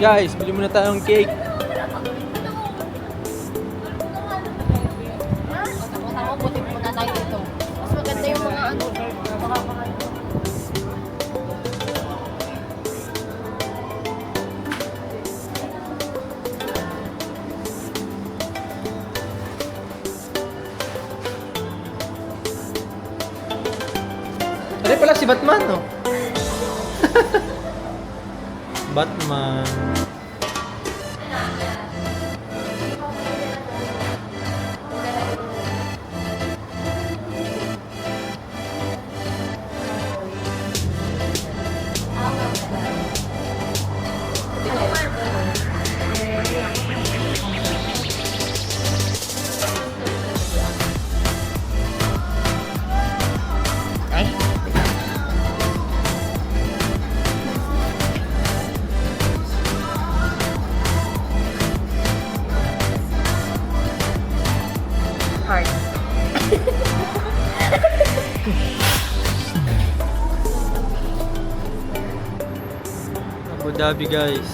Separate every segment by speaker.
Speaker 1: Guys, bili muna tayong cake.
Speaker 2: Puti muna tayo dito. Mas maganda yung mga ano.
Speaker 1: Ano pala si Batman, no? Batman.
Speaker 2: Heart.
Speaker 1: Abu Dhabi, guys.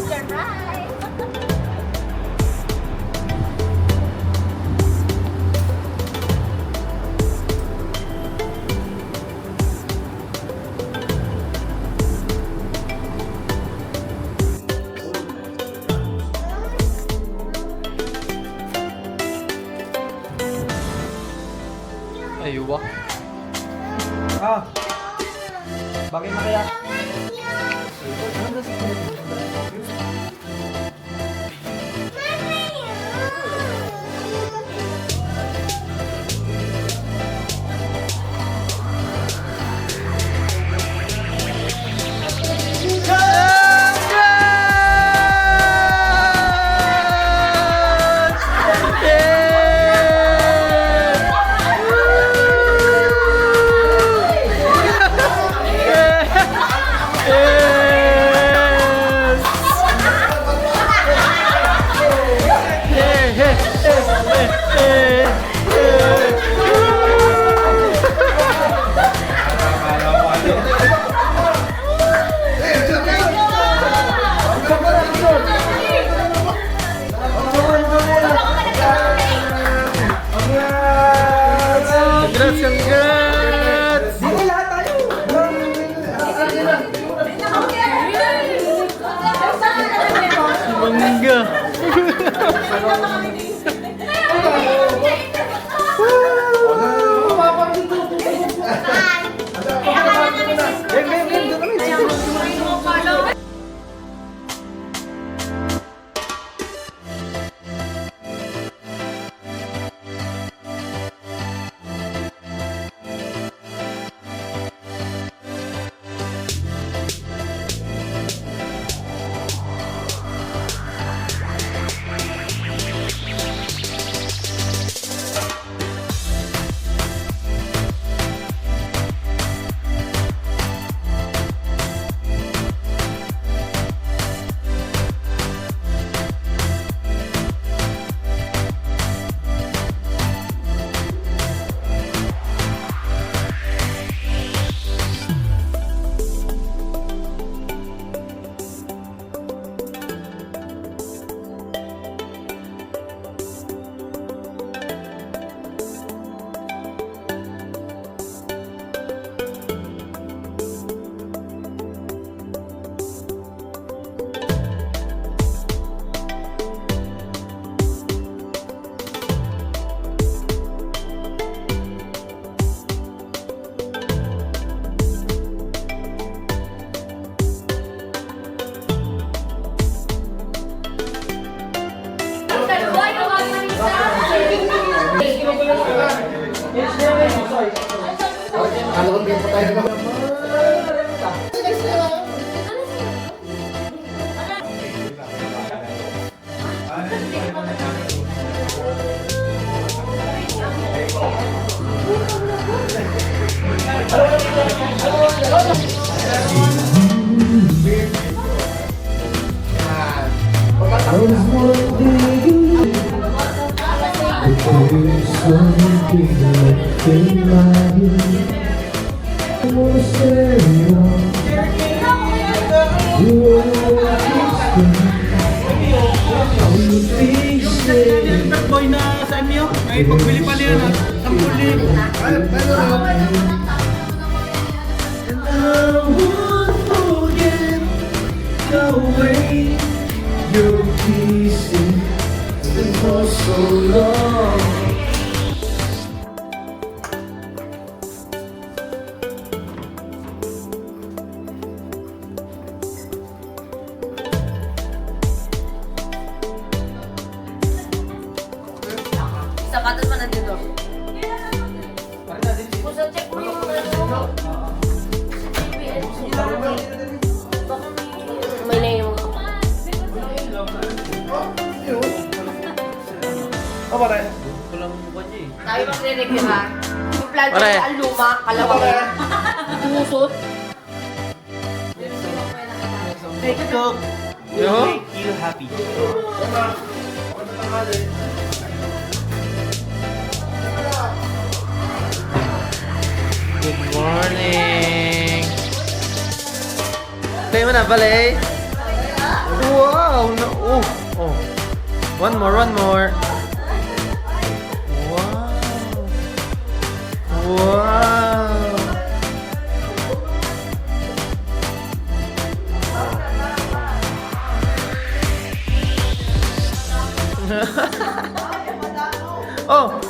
Speaker 2: You're right.
Speaker 1: Aywa.
Speaker 3: Ah, bakit na kaya?
Speaker 1: Congrats, congrats!
Speaker 3: Dito lahat tayo!
Speaker 1: Mangga!
Speaker 3: Kala ko pinto tayo na.
Speaker 4: I was one big
Speaker 3: pagbili pala yan ha. 10,000. Ay, pero
Speaker 2: Sapatos pa nandito. Pusa, check mo yung ano. Baka may na yung...
Speaker 3: Oh, pare.
Speaker 2: Tayo magre-review ha. Yung plan ko
Speaker 1: Pare.
Speaker 2: ang luma, kalawang. Tumusot.
Speaker 1: Yo?
Speaker 3: You happy.
Speaker 1: Good morning! Play mo na, balay! Wow! No, oh! Oh! One more, one more! Wow! Wow! Oh!